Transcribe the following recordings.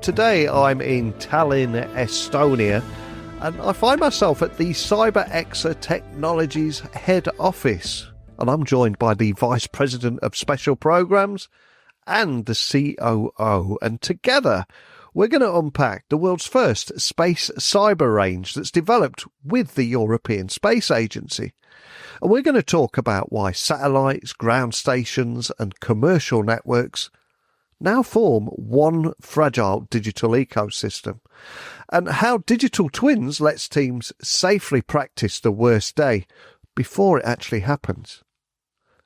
Today I'm in Tallinn, Estonia, and I find myself at the CybExer Technologies head office. And I'm joined by the Vice President of Special Programs and the COO. And together, we're going to unpack the world's first space cyber range that's developed with the European Space Agency. And we're going to talk about why satellites, ground stations, and commercial networks now form one fragile digital ecosystem, and how digital twins lets teams safely practice the worst day before it actually happens.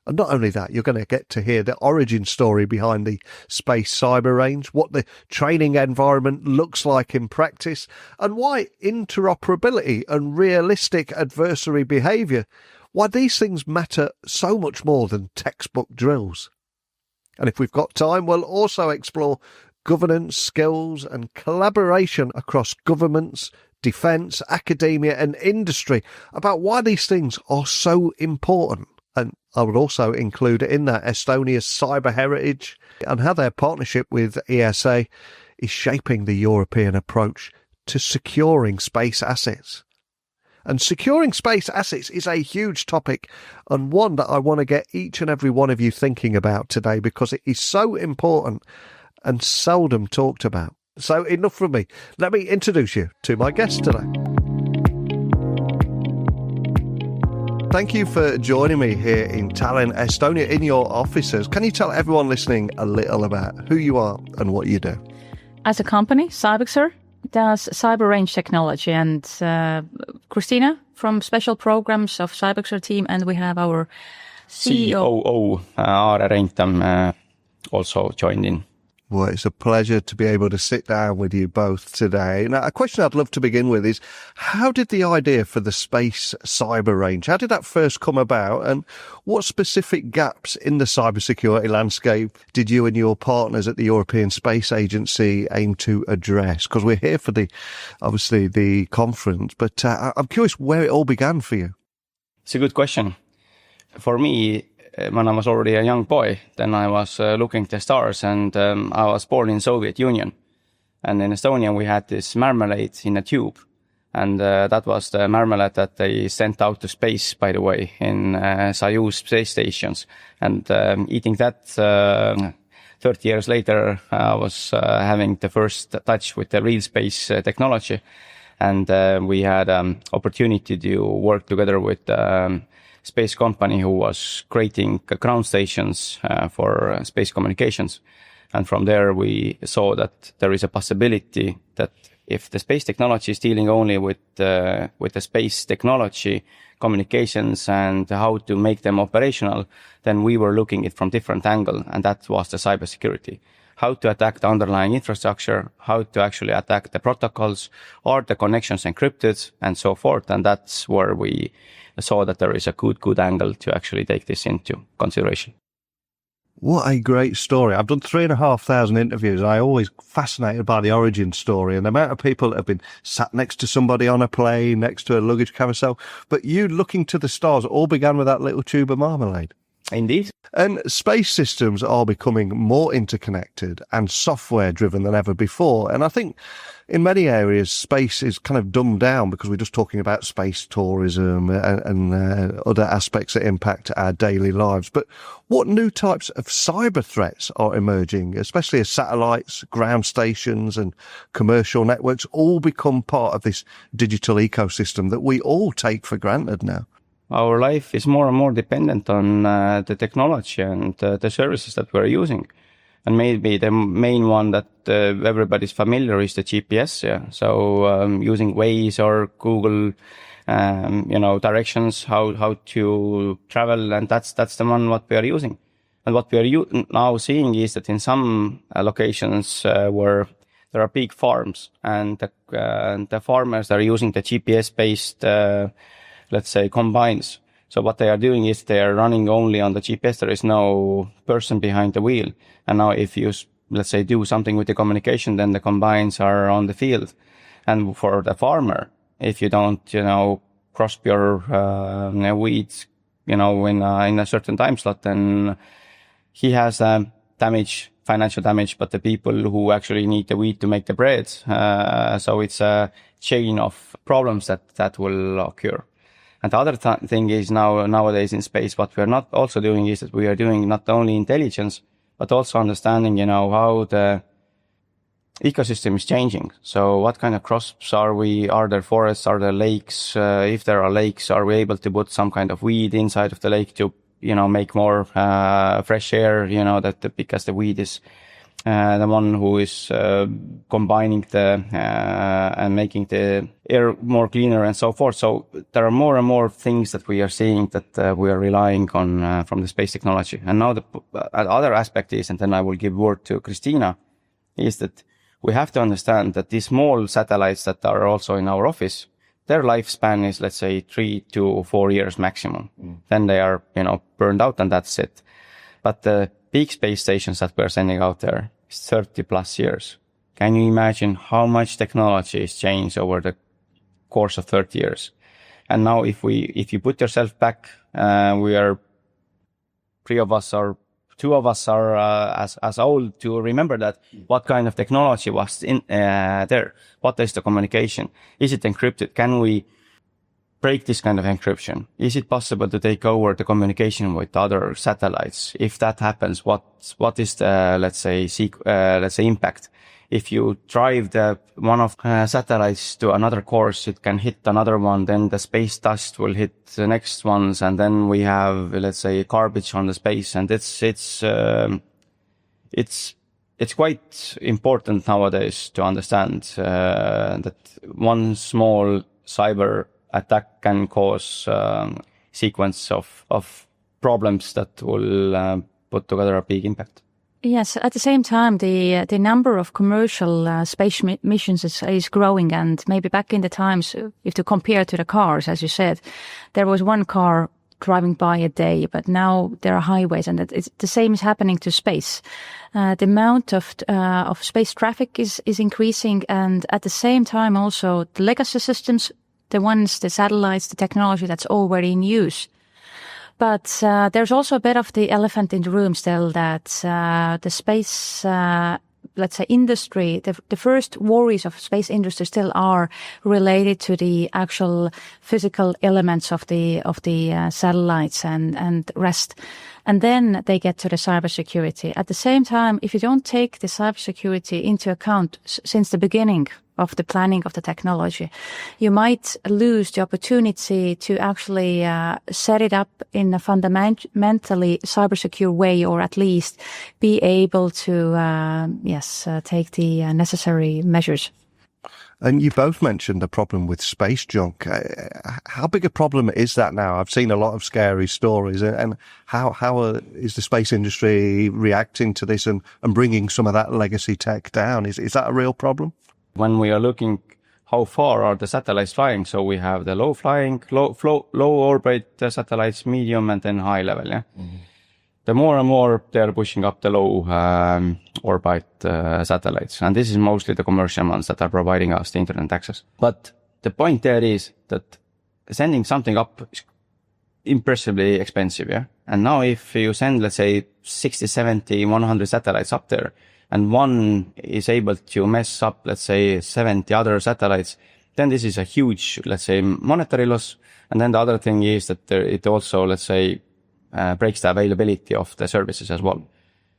And not only that, you're going to get to hear the origin story behind the space cyber range, what the training environment looks like in practice, and why interoperability and realistic adversary behaviour, why these things matter so much more than textbook drills. And if we've got time, we'll also explore governance, skills and collaboration across governments, defence, academia and industry about why these things are so important. And I would also include in that Estonia's cyber heritage and how their partnership with ESA is shaping the European approach to securing space assets. And securing space assets is a huge topic, and one that I want to get each and every one of you thinking about today because it is so important and seldom talked about. So enough from me. Let me introduce you to my guest today. Thank you for joining me here in Tallinn, Estonia, in your offices. Can you tell everyone listening a little about who you are and what you do? As a company, CybExer does cyber range technology, and Kristiina from Special Programs of CybExer team, and we have our COO, Aare Reintam, also joined in. Well, it's a pleasure to be able to sit down with you both today. Now, a question I'd love to begin with is, how did the idea for the space cyber range, how did that first come about, and what specific gaps in the cybersecurity landscape did you and your partners at the European Space Agency aim to address? Because we're here for obviously the conference, but I'm curious where it all began for you. It's a good question. For me, when I was already a young boy, then I was looking at the stars, and I was born in Soviet Union. And in Estonia, we had this marmalade in a tube. And that was the marmalade that they sent out to space, by the way, in Soyuz space stations. And eating that 30 years later, I was having the first touch with the real space technology. And we had opportunity to work together with space company who was creating ground stations for space communications. And from there, we saw that there is a possibility that if the space technology is dealing only with the space technology, communications and how to make them operational, then we were looking at it from different angle, and that was the cybersecurity. How to attack the underlying infrastructure, how to actually attack the protocols, are the connections encrypted, and so forth. And that's where we saw that there is a good angle to actually take this into consideration. What a great story. I've done 3,500 interviews. I always fascinated by the origin story and the amount of people that have been sat next to somebody on a plane, next to a luggage carousel. But you looking to the stars all began with that little tube of marmalade. Indeed. And space systems are becoming more interconnected and software driven than ever before. And I think in many areas, space is kind of dumbed down because we're just talking about space tourism and other aspects that impact our daily lives. But what new types of cyber threats are emerging, especially as satellites, ground stations and commercial networks all become part of this digital ecosystem that we all take for granted now? Our life is more and more dependent on the technology and the services that we're using. And maybe the main one that everybody's familiar is the GPS. Yeah. So using Waze or Google, directions, how to travel. And that's the one what we are using. And what we are now seeing is that in some locations where there are big farms and the farmers are using the GPS-based let's say combines. So what they are doing is they are running only on the GPS. There is no person behind the wheel. And now if you, let's say, do something with the communication, then the combines are on the field. And for the farmer, if you don't, crop your weeds, in a certain time slot, then he has damage financial damage, but the people who actually need the wheat to make the bread. So it's a chain of problems that will occur. And the other thing is nowadays in space, what we're not also doing is that we are doing not only intelligence, but also understanding, how the ecosystem is changing. So what kind of crops are there forests, are there lakes? If there are lakes, are we able to put some kind of weed inside of the lake to, make more fresh air, because the weed is the one who is combining and making the air more cleaner and so forth. So there are more and more things that we are seeing that we are relying on from the space technology. And now the other aspect is, and then I will give word to Kristiina, is that we have to understand that these small satellites that are also in our office, their lifespan is, let's say, 3 to 4 years maximum. Then they are, burned out and that's it. But the big space stations that we're sending out there is 30 plus years. Can you imagine how much technology has changed over the course of 30 years? And now if you put yourself back, we are 3 of us or 2 of us are as old to remember that what kind of technology was in there. What is the communication? Is it encrypted? Can we break this kind of encryption? Is it possible to take over the communication with other satellites? If that happens, what is the let's say impact? If you drive one of satellites to another course, it can hit another one, then the space dust will hit the next ones, and then we have, let's say, garbage on the space, and it's quite important nowadays to understand that one small cyber attack can cause sequence of problems that will put together a big impact. Yes, at the same time, the number of commercial space missions is growing, and maybe back in the times, if to compare to the cars, as you said, there was one car driving by a day, but now there are highways, and the same is happening to space. The amount of space traffic is increasing, and at the same time also the legacy systems, the satellites, the technology that's already in use. But there's also a bit of the elephant in the room still, that the space, let's say, industry, the first worries of space industry still are related to the actual physical elements of the satellites and rest. And then they get to the cybersecurity. At the same time, if you don't take the cybersecurity into account since the beginning of the planning of the technology, you might lose the opportunity to actually set it up in a fundamentally cybersecure way, or at least be able to, take the necessary measures. And you both mentioned the problem with space junk. How big a problem is that now? I've seen a lot of scary stories. And how is the space industry reacting to this and bringing some of that legacy tech down? Is that a real problem? When we are looking how far are the satellites flying, so we have the low orbit satellites, medium, and then high level. Yeah. Mm-hmm. The more and more they are pushing up the low orbit satellites, and this is mostly the commercial ones that are providing us the internet access. But the point there is that sending something up is impressively expensive. Yeah. And now if you send, let's say, 60, 70, 100 satellites up there, and one is able to mess up, let's say, 70 other satellites, then this is a huge, let's say, monetary loss. And then the other thing is that it also, let's say, breaks the availability of the services as well.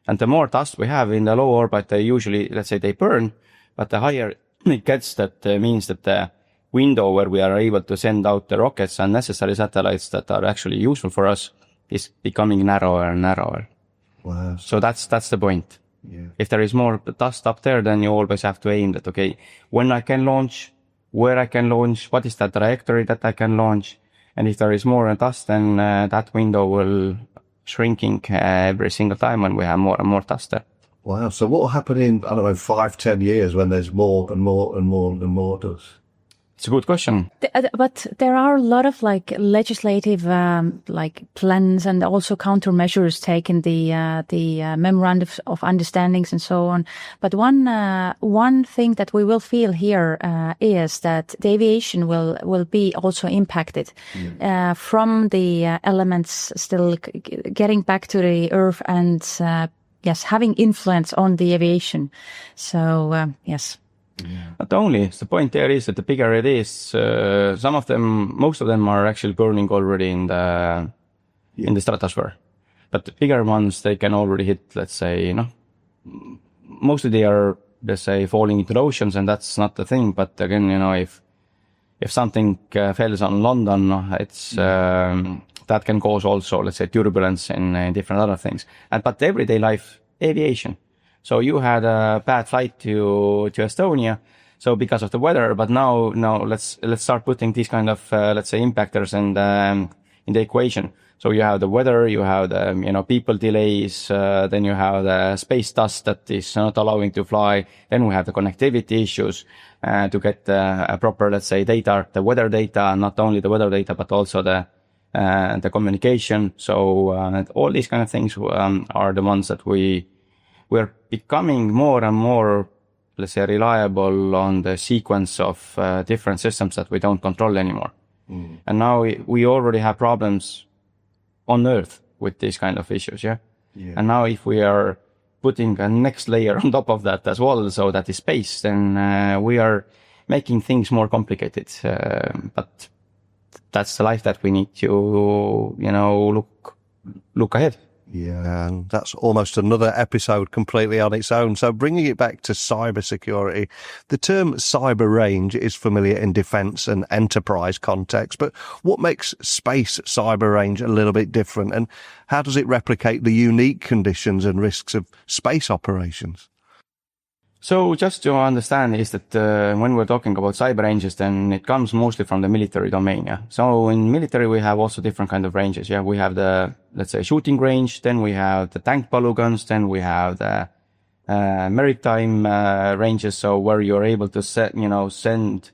And the more dust we have in the low orbit, they usually, let's say, they burn, but the higher it gets, that means that the window where we are able to send out the rockets and necessary satellites that are actually useful for us is becoming narrower and narrower. Wow. So that's the point. Yeah. If there is more dust up there, then you always have to aim that, okay, when I can launch, where I can launch, what is the trajectory that I can launch. And if there is more dust, then that window will shrinking every single time when we have more and more dust there. Wow. So what will happen in, 5-10 years when there's more and more and more and more dust? It's a good question. But there are a lot of legislative plans and also countermeasures taken, the memorandum of understandings and so on. But one thing that we will feel here is that the aviation will be also impacted from the elements still getting back to the Earth and yes, having influence on the aviation. So, yes. Not only, the point there is that the bigger it is, some of them, most of them are actually burning already in the stratosphere. But the bigger ones, they can already hit, let's say, mostly they are, let's say, falling into the oceans, and that's not the thing. But again, if something fails on London, it's that can cause also, let's say, turbulence in different other things. But everyday life, aviation. So you had a bad flight to Estonia, so because of the weather. But now let's start putting these kind of let's say impactors and in the equation. So you have the weather, you have the people delays, then you have the space dust that is not allowing to fly. Then we have the connectivity issues to get a proper, let's say, data, the weather data, not only the weather data but also the communication. So all these kind of things are the ones that we're becoming more and more, let's say, reliable on the sequence of different systems that we don't control anymore. And now we already have problems on Earth with these kind of issues, yeah? And now if we are putting a next layer on top of that as well, so that is space, then we are making things more complicated. But that's the life that we need to, look ahead. Yeah, and that's almost another episode completely on its own. So bringing it back to cybersecurity, the term cyber range is familiar in defense and enterprise context, but what makes space cyber range a little bit different, and how does it replicate the unique conditions and risks of space operations? So just to understand is that when we're talking about cyber ranges, then it comes mostly from the military domain. Yeah. So in military, we have also different kind of ranges. Yeah. We have the, let's say, shooting range. Then we have the tank polygons. Then we have the maritime ranges. So where you're able to send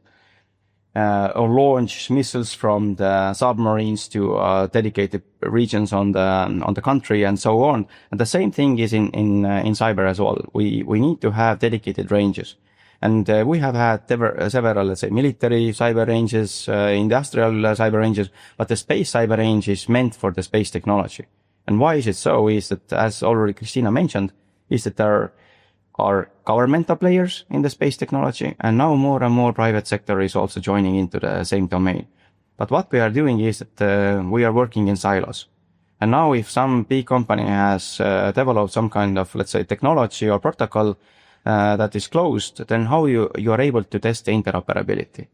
or launch missiles from the submarines to dedicated regions on the country and so on. And the same thing is in cyber as well. We need to have dedicated ranges. And we have had several, let's say, military cyber ranges, industrial cyber ranges, but the space cyber range is meant for the space technology. And why is it so? Is that, as already Kristiina mentioned, is that there are governmental players in the space technology, and now more and more private sector is also joining into the same domain. But what we are doing is that we are working in silos. And now if some big company has developed some kind of, let's say, technology or protocol that is closed, then how you are able to test the interoperability.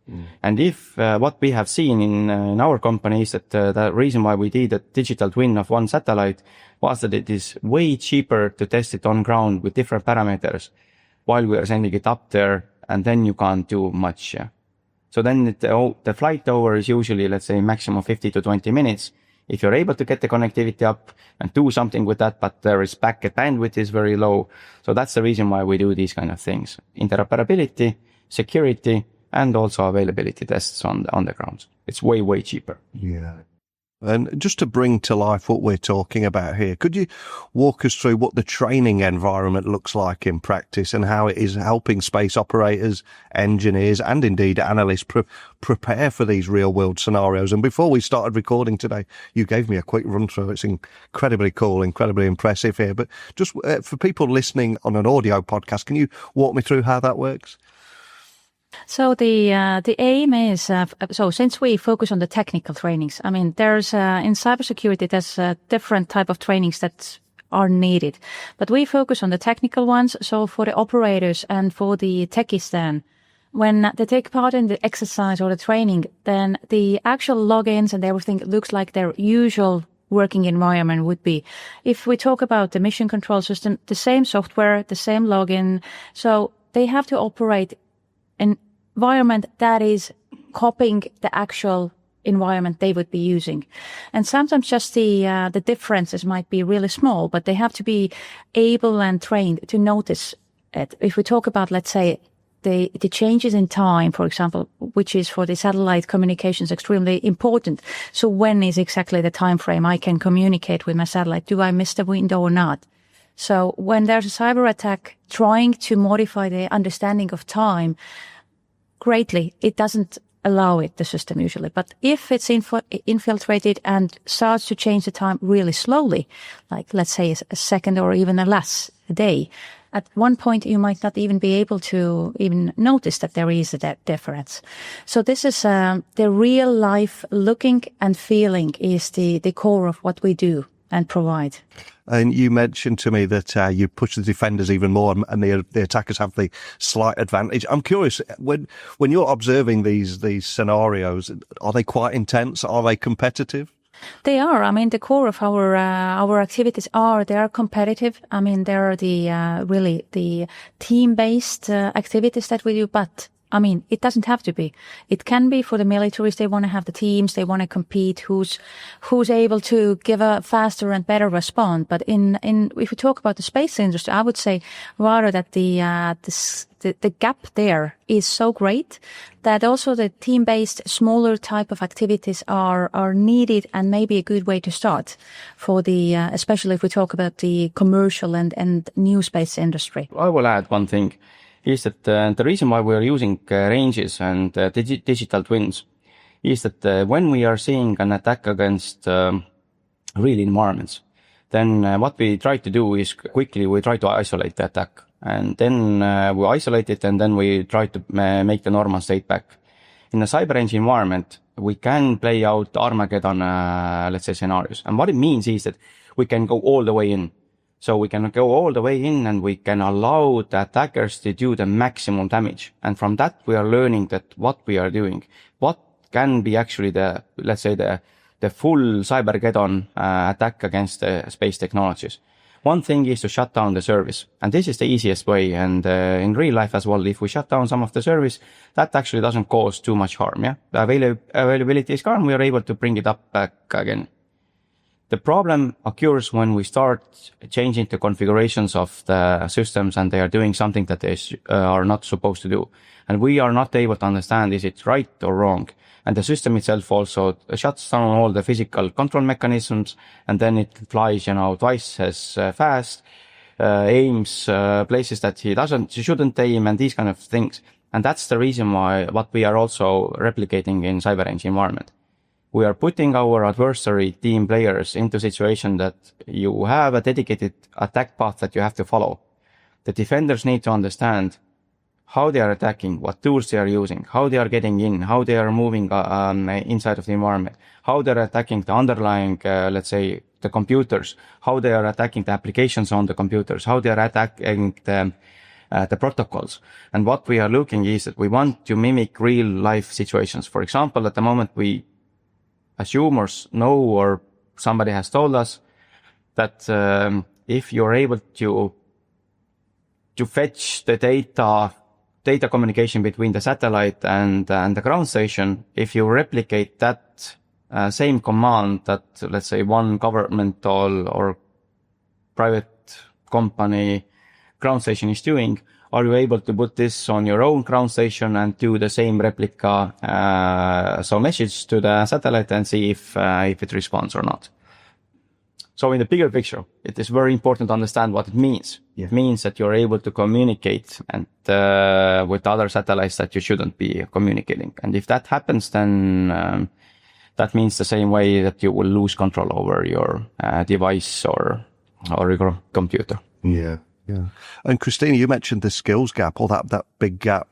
And if what we have seen in our company is that the reason why we did a digital twin of one satellite was that it is way cheaper to test it on ground with different parameters while we are sending it up there, and then you can't do much. Yeah. So then the flight over is usually, let's say, maximum 50 to 20 minutes. If you're able to get the connectivity up and do something with that, but there is packet bandwidth is very low. So that's the reason why we do these kind of things. Interoperability, security, and also availability tests on the ground. It's way, way cheaper. Yeah. And just to bring to life what we're talking about here, could you walk us through what the training environment looks like in practice and how it is helping space operators, engineers, and indeed analysts prepare for these real-world scenarios? And before we started recording today, you gave me a quick run-through. It's incredibly cool, incredibly impressive here. But just for people listening on an audio podcast, can you walk me through how that works? So the aim is, so since we focus on the technical trainings, I mean, there's, in cybersecurity, there's different type of trainings that are needed, but we focus on the technical ones. So for the operators and for the techies then, when they take part in the exercise or the training, then the actual logins and everything looks like their usual working environment would be. If we talk about the mission control system, the same software, the same login, so they have to operate an environment that is copying the actual environment they would be using. And sometimes just the differences might be really small, but they have to be able and trained to notice it. If we talk about, let's say, the changes in time, for example, which is for the satellite communications extremely important. So when is exactly the time frame I can communicate with my satellite? Do I miss the window or not? So when there's a cyber attack trying to modify the understanding of time greatly, it doesn't allow it, the system usually. But if it's infiltrated and starts to change the time really slowly, like let's say a second or even a less a day, at one point you might not even be able to even notice that there is a difference. So this is the real life looking and feeling is the core of what we do and provide. And you mentioned to me that you push the defenders even more, and the attackers have the slight advantage. I'm curious, when you're observing these scenarios, are they quite intense? Are they competitive? They are. I mean, the core of our activities they are competitive. I mean, there are the really the team-based activities that we do, but I mean, it doesn't have to be. It can be for the militaries. They want to have the teams. They want to compete. Who's able to give a faster and better response. But if we talk about the space industry, I would say rather that the gap there is so great that also the team-based smaller type of activities are needed and maybe a good way to start for the especially if we talk about the commercial and new space industry. I will add one thing. Is that the reason why we are using ranges and digital twins is that when we are seeing an attack against real environments, then what we try to do is quickly we try to isolate the attack, and then we isolate it, and then we try to make the normal state back. In a cyber range environment, we can play out Armageddon, let's say, scenarios. And what it means is that we can go all the way in. So we can go all the way in and we can allow the attackers to do the maximum damage. And from that, we are learning that what we are doing, what can be actually let's say the full cybergeddon attack against the space technologies. One thing is to shut down the service. And this is the easiest way. And in real life as well, if we shut down some of the service, that actually doesn't cause too much harm. Yeah, the availability is gone. We are able to bring it up back again. The problem occurs when we start changing the configurations of the systems and they are doing something that they are not supposed to do. And we are not able to understand, is it right or wrong? And the system itself also shuts down all the physical control mechanisms, and then it flies, twice as fast, aims places that he shouldn't aim, and these kind of things. And that's the reason why what we are also replicating in cyber range environment. We are putting our adversary team players into a situation that you have a dedicated attack path that you have to follow. The defenders need to understand how they are attacking, what tools they are using, how they are getting in, how they are moving inside of the environment, how they are attacking the underlying, let's say, the computers, how they are attacking the applications on the computers, how they are attacking the protocols. And what we are looking is that we want to mimic real life situations. For example, at the moment we assume or know, or somebody has told us that if you're able to fetch the data communication between the satellite and the ground station, if you replicate that same command that, let's say, one governmental or private company ground station is doing, are you able to put this on your own ground station and do the same replica, so message to the satellite and see if it responds or not? So in the bigger picture, it is very important to understand what it means. Yeah. It means that you're able to communicate and with other satellites that you shouldn't be communicating. And if that happens, then that means the same way that you will lose control over your device or your computer. Yeah. Yeah. And Kristiina, you mentioned the skills gap, or that big gap.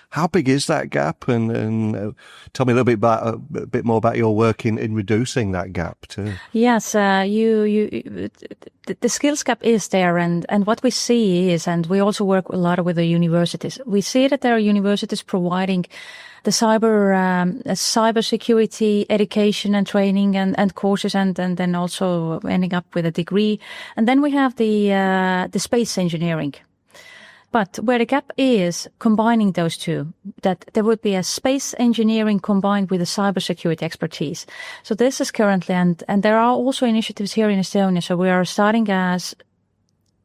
How big is that gap? And tell me a bit more about your work in reducing that gap too. Yes, the skills gap is there, and what we see is, and we also work a lot with the universities. We see that there are universities providing the cybersecurity education and training and courses, and then also ending up with a degree. And then we have the space engineering. But where the gap is combining those two, that there would be a space engineering combined with a cybersecurity expertise. So this is currently, and there are also initiatives here in Estonia. So we are starting as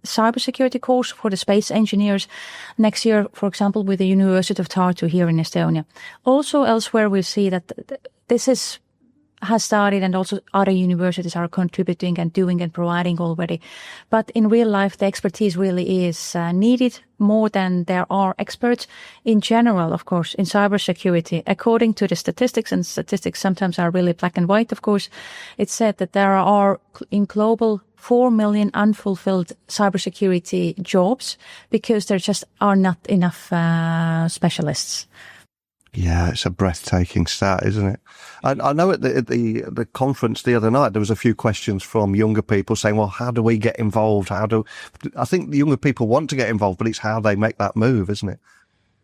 cybersecurity course for the space engineers next year, for example, with the University of Tartu here in Estonia. Also elsewhere we see that this is has started, and also other universities are contributing and doing and providing already. But in real life, the expertise really is needed more than there are experts in general, of course, in cybersecurity. According to the statistics, and statistics sometimes are really black and white, of course, it's said that there are in global 4 million unfulfilled cybersecurity jobs because there just are not enough specialists. Yeah, it's a breathtaking stat, isn't it? I know at the conference the other night, there was a few questions from younger people saying, well, how do we get involved? I think the younger people want to get involved, but it's how they make that move, isn't it?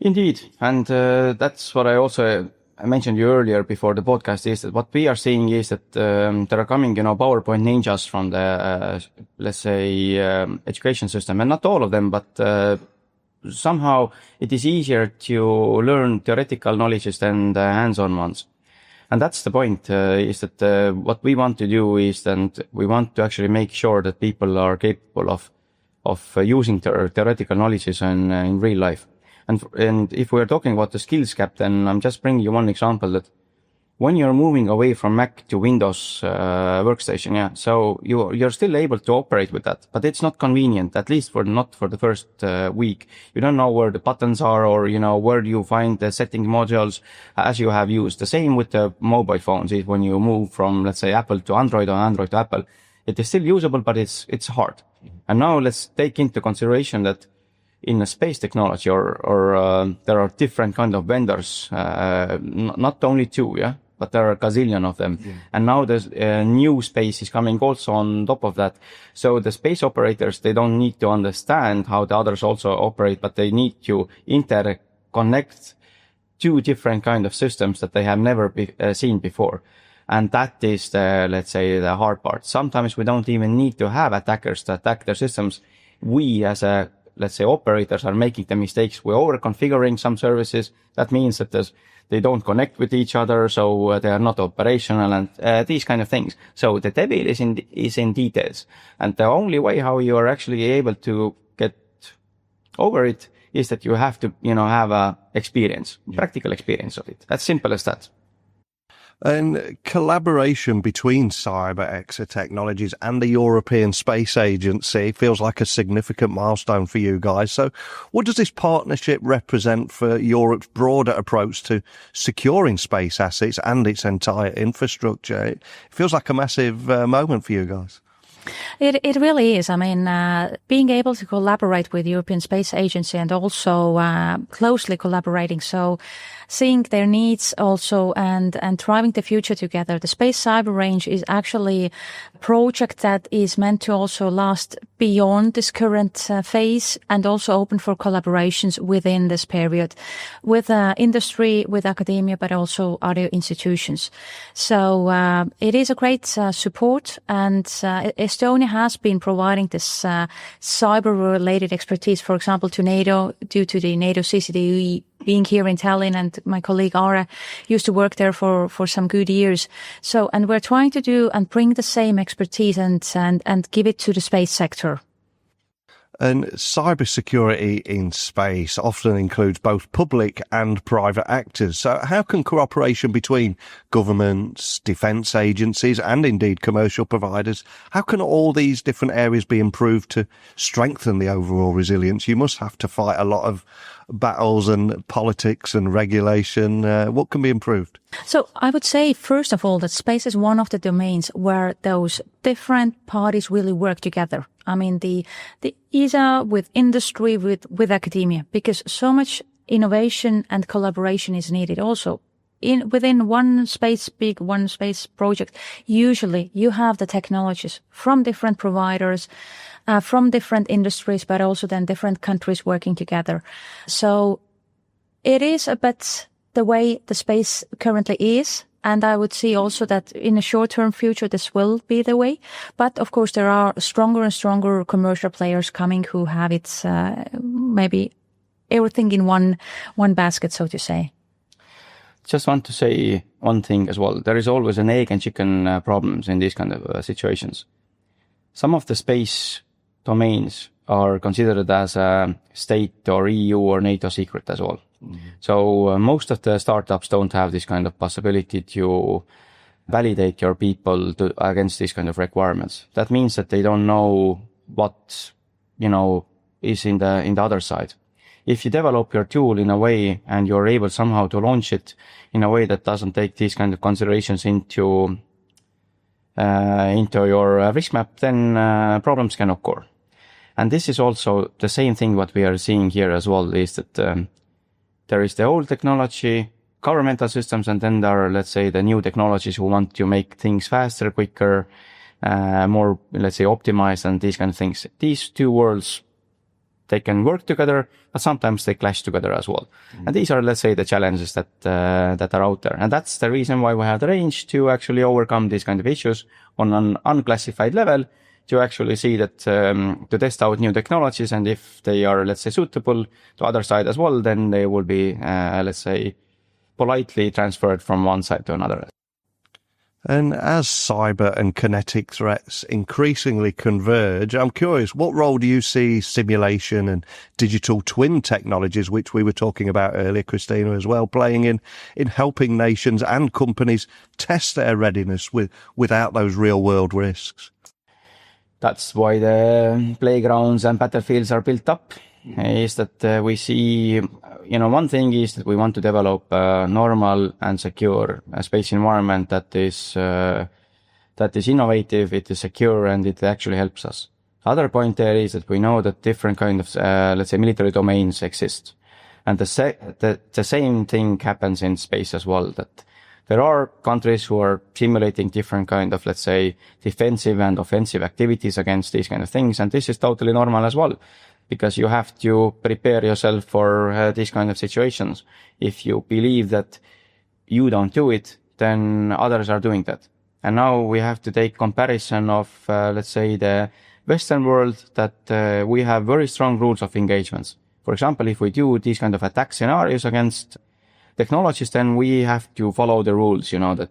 Indeed. And that's what I mentioned you earlier before the podcast, is that what we are seeing is that there are coming, PowerPoint ninjas from the, let's say, education system, and not all of them, but somehow it is easier to learn theoretical knowledges than the hands-on ones. And that's the point, is that what we want to do is that we want to actually make sure that people are capable of using theoretical knowledges in real life. And if we're talking about the skills gap, then I'm just bringing you one example that when you're moving away from Mac to Windows workstation, so you're still able to operate with that, but it's not convenient, at least not for the first week. You don't know where the buttons are, or, where do you find the setting modules as you have used. The same with the mobile phones is when you move from, let's say, Apple to Android or Android to Apple. It is still usable, but it's hard. And now let's take into consideration that in a space technology or there are different kind of vendors, not only two, but there are a gazillion of them. Yeah. And now there's a new space is coming also on top of that. So the space operators, they don't need to understand how the others also operate, but they need to interconnect two different kind of systems that they have never seen before. And that is let's say, the hard part. Sometimes we don't even need to have attackers to attack their systems. We as let's say, operators are making the mistakes. We're over-configuring some services. That means that they don't connect with each other, so they are not operational, and these kind of things. So the devil is in details. And the only way how you are actually able to get over it is that you have to, have a experience, practical experience of it. As simple as that. And collaboration between CybExer Technologies and the European Space Agency feels like a significant milestone for you guys. So what does this partnership represent for Europe's broader approach to securing space assets and its entire infrastructure? It feels like a massive moment for you guys. It really is. I mean, being able to collaborate with the European Space Agency and also closely collaborating, so seeing their needs also and driving the future together. The Space Cyber Range is actually a project that is meant to also last beyond this current phase and also open for collaborations within this period with industry, with academia, but also other institutions. So it is a great support, and Estonia has been providing this cyber-related expertise, for example, to NATO due to the NATO CCTV being here in Tallinn, and my colleague Aare used to work there for some good years. So, and we're trying to do and bring the same expertise and give it to the space sector. And cybersecurity in space often includes both public and private actors. So how can cooperation between governments, defence agencies, and indeed commercial providers, how can all these different areas be improved to strengthen the overall resilience? You must have to fight a lot of battles and politics and regulation. What can be improved? So I would say, first of all, that space is one of the domains where those different parties really work together. I mean, the ESA with industry, with academia, because so much innovation and collaboration is needed also. Within one space project, usually you have the technologies from different providers, from different industries, but also then different countries working together. So it is a bit the way the space currently is. And I would see also that in a short-term future, this will be the way. But of course, there are stronger and stronger commercial players coming who have it, maybe everything in one basket, so to say. Just want to say one thing as well. There is always an egg and chicken problems in these kind of situations. Some of the space domains are considered as a state or EU or NATO secret as well. Mm-hmm. So most of the startups don't have this kind of possibility to validate your people against these kind of requirements. That means that they don't know what, is in the other side. If you develop your tool in a way and you're able somehow to launch it in a way that doesn't take these kind of considerations into your risk map, then problems can occur. And this is also the same thing what we are seeing here as well, is that there is the old technology, governmental systems, and then there are, let's say, the new technologies who want to make things faster, quicker, more, let's say, optimized and these kind of things. These two worlds, they can work together, but sometimes they clash together as well. And these are, let's say, the challenges that are out there. And that's the reason why we have the range to actually overcome these kind of issues on an unclassified level, to actually see that, to test out new technologies. And if they are, let's say, suitable to other side as well, then they will be, let's say, politely transferred from one side to another. And as cyber and kinetic threats increasingly converge, I'm curious, what role do you see simulation and digital twin technologies, which we were talking about earlier, Kristiina, as well, playing in helping nations and companies test their readiness without those real-world risks? That's why the playgrounds and battlefields are built up, is that we see, one thing is that we want to develop a normal and secure space environment that is innovative, it is secure, and it actually helps us. The other point there is that we know that different kind of, let's say, military domains exist. And the same thing happens in space as well, that there are countries who are simulating different kind of, let's say, defensive and offensive activities against these kind of things. And this is totally normal as well, because you have to prepare yourself for these kind of situations. If you believe that you don't do it, then others are doing that. And now we have to take comparison of, let's say, the Western world, that we have very strong rules of engagements. For example, if we do these kind of attack scenarios against technologies, then we have to follow the rules, that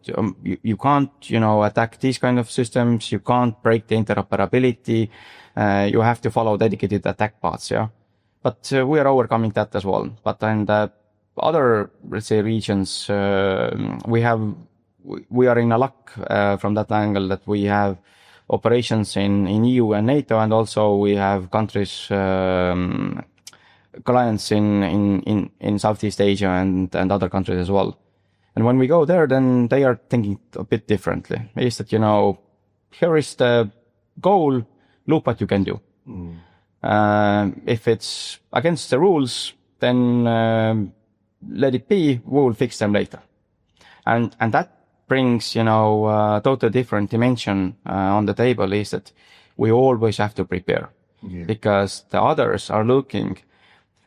you can't, attack these kind of systems. You can't break the interoperability. You have to follow dedicated attack paths, yeah. But we are overcoming that as well. But in the other, let's say, regions, we are in a luck from that angle, that we have operations in EU and NATO, and also we have countries, clients in Southeast Asia and other countries as well. And when we go there, then they are thinking a bit differently. Is that, here is the goal, look what you can do. If it's against the rules, then let it be, we will fix them later. And that brings, a totally different dimension on the table, is that we always have to prepare. Because the others are looking.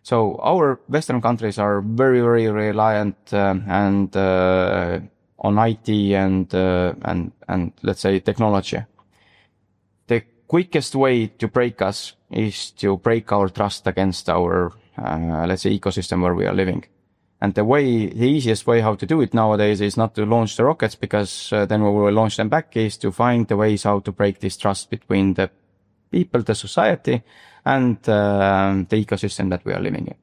So our Western countries are very, very reliant and on IT and let's say technology. The quickest way to break us is to break our trust against our let's say ecosystem where we are living. And the easiest way how to do it nowadays is not to launch the rockets, because then we will launch them back, is to find the ways how to break this trust between the people, the society, and the ecosystem that we are living in.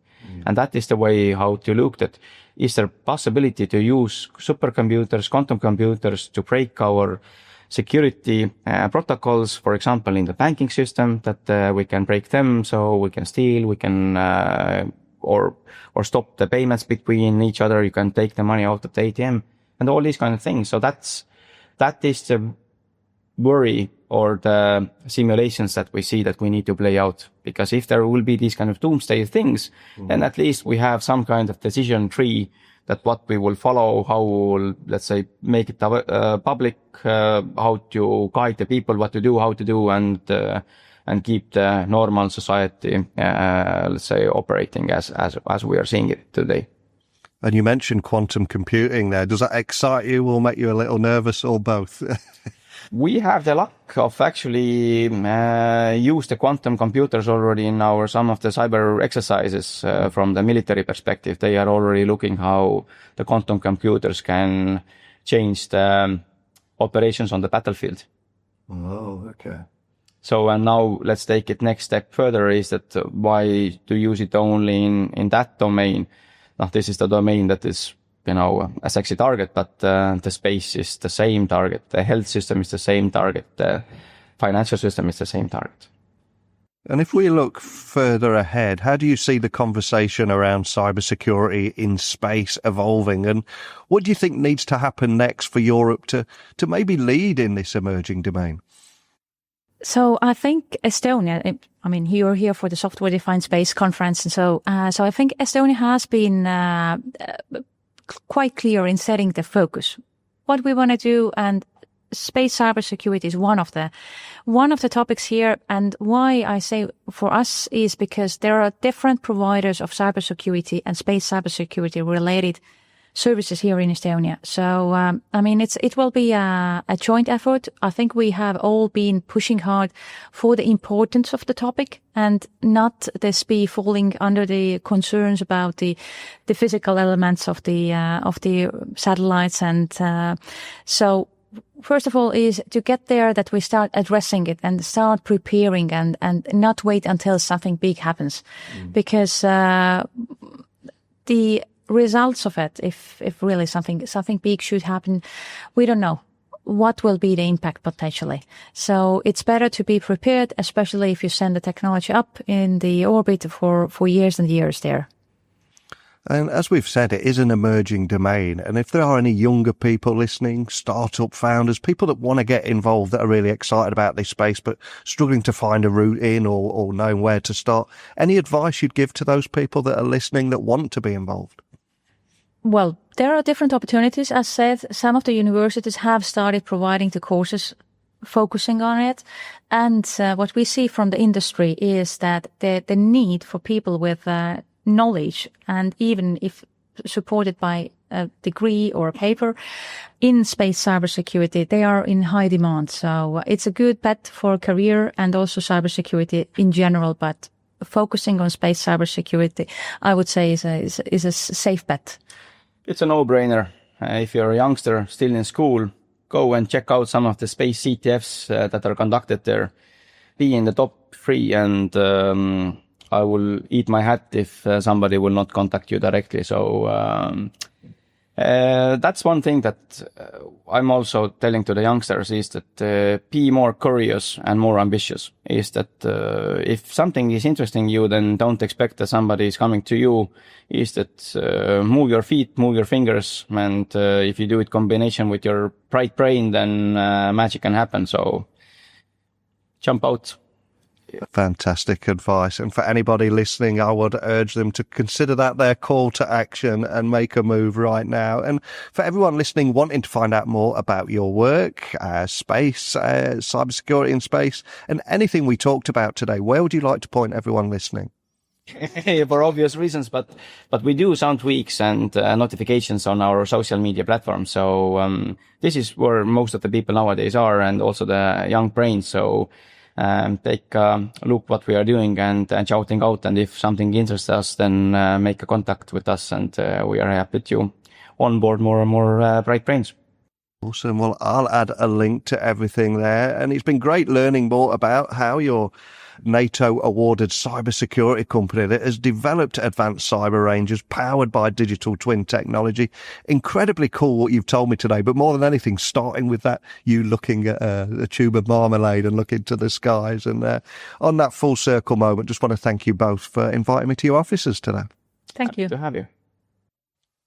And that is the way how to look at, is there possibility to use supercomputers, quantum computers to break our security protocols, for example, in the banking system, that we can break them, so we can steal, we can or stop the payments between each other, you can take the money out of the ATM, and all these kind of things. So that is the worry or the simulations that we see that we need to play out. Because if there will be these kind of doomsday things, then at least we have some kind of decision tree that what we will follow, how we will, let's say, make it public, how to guide the people, what to do, how to do, and keep the normal society, let's say, operating as we are seeing it today. And you mentioned quantum computing there. Does that excite you or make you a little nervous, or both? We have the luck of actually use the quantum computers already in some of the cyber exercises from the military perspective. They are already looking how the quantum computers can change the operations on the battlefield. Oh, okay. So, and now let's take it next step further, is that why to use it only in that domain? Now, this is the domain that is a sexy target, but the space is the same target. The health system is the same target. The financial system is the same target. And if we look further ahead, how do you see the conversation around cybersecurity in space evolving? And what do you think needs to happen next for Europe to maybe lead in this emerging domain? So I think Estonia, I mean, you're here for the Software Defined Space conference. And so I think Estonia has been quite clear in setting the focus, what we want to do, and space cybersecurity is one of the topics here. And why I say for us is because there are different providers of cybersecurity and space cybersecurity related services here in Estonia. So, I mean, it will be a joint effort. I think we have all been pushing hard for the importance of the topic and not this be falling under the concerns about the physical elements of the satellites. And, so first of all is to get there that we start addressing it and start preparing and not wait until something big happens. Because, the results of it, if really something big should happen, we don't know what will be the impact potentially. So it's better to be prepared, especially if you send the technology up in the orbit for years and years there. And as we've said, it is an emerging domain. And if there are any younger people listening, startup founders, people that want to get involved, that are really excited about this space, but struggling to find a route in or knowing where to start, any advice you'd give to those people that are listening that want to be involved? Well, there are different opportunities. As said, some of the universities have started providing the courses focusing on it. And what we see from the industry is that the need for people with knowledge, and even if supported by a degree or a paper in space cybersecurity, they are in high demand. So it's a good bet for a career and also cybersecurity in general. But focusing on space cybersecurity, I would say is a safe bet. It's a no-brainer. If you're a youngster still in school, go and check out some of the space CTFs that are conducted there. Be in the top 3, and I will eat my hat if somebody will not contact you directly. So that's one thing that I'm also telling to the youngsters is that be more curious and more ambitious. Is that if something is interesting you, then don't expect that somebody is coming to you. Is that move your feet, move your fingers, and if you do it combination with your bright brain, then magic can happen. So jump out. Fantastic advice. And for anybody listening, I would urge them to consider that their call to action and make a move right now. And for everyone listening, wanting to find out more about your work, space, cybersecurity in space, and anything we talked about today, where would you like to point everyone listening? For obvious reasons, but we do sound tweaks and notifications on our social media platforms. So this is where most of the people nowadays are, and also the young brains. So take a look what we are doing and shouting out. And if something interests us, then make a contact with us, and we are happy to onboard more and more bright brains. Awesome. Well, I'll add a link to everything there. And it's been great learning more about how your NATO-awarded cybersecurity company that has developed advanced cyber ranges powered by digital twin technology. Incredibly cool what you've told me today, but more than anything, starting with that, you looking at a tube of marmalade and looking to the skies. And on that full circle moment, just want to thank you both for inviting me to your offices today. Thank you. Happy to have you.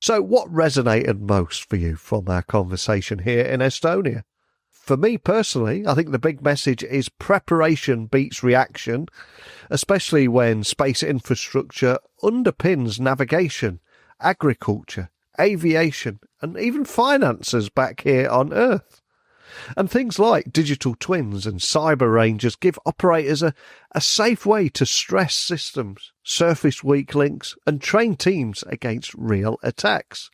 So what resonated most for you from our conversation here in Estonia? For me personally, I think the big message is preparation beats reaction, especially when space infrastructure underpins navigation, agriculture, aviation, and even finances back here on Earth. And things like digital twins and cyber rangers give operators a safe way to stress systems, surface weak links, and train teams against real attacks.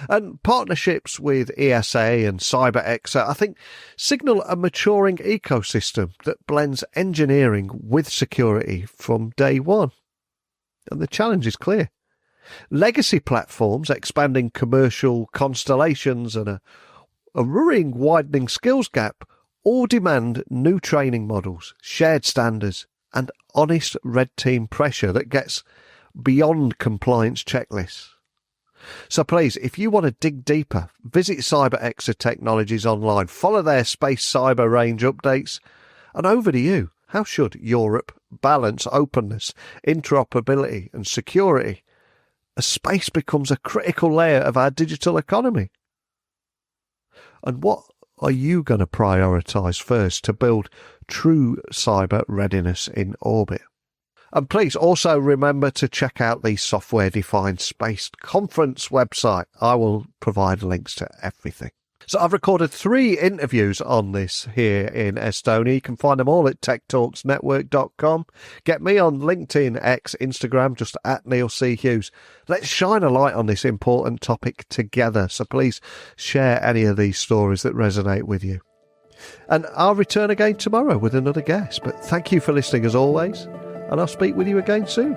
And partnerships with ESA and CybExer, I think, signal a maturing ecosystem that blends engineering with security from day one. And the challenge is clear. Legacy platforms expanding commercial constellations and a worrying widening skills gap all demand new training models, shared standards, and honest red team pressure that gets beyond compliance checklists. So please, if you want to dig deeper, visit CybExer Technologies online, follow their space cyber range updates, and over to you. How should Europe balance openness, interoperability and security as space becomes a critical layer of our digital economy? And what are you going to prioritise first to build true cyber readiness in orbit? And please also remember to check out the Software Defined Space Conference website. I will provide links to everything. So I've recorded 3 interviews on this here in Estonia. You can find them all at techtalksnetwork.com. Get me on LinkedIn, X, Instagram, just at Neil C. Hughes. Let's shine a light on this important topic together. So please share any of these stories that resonate with you. And I'll return again tomorrow with another guest. But thank you for listening as always, and I'll speak with you again soon.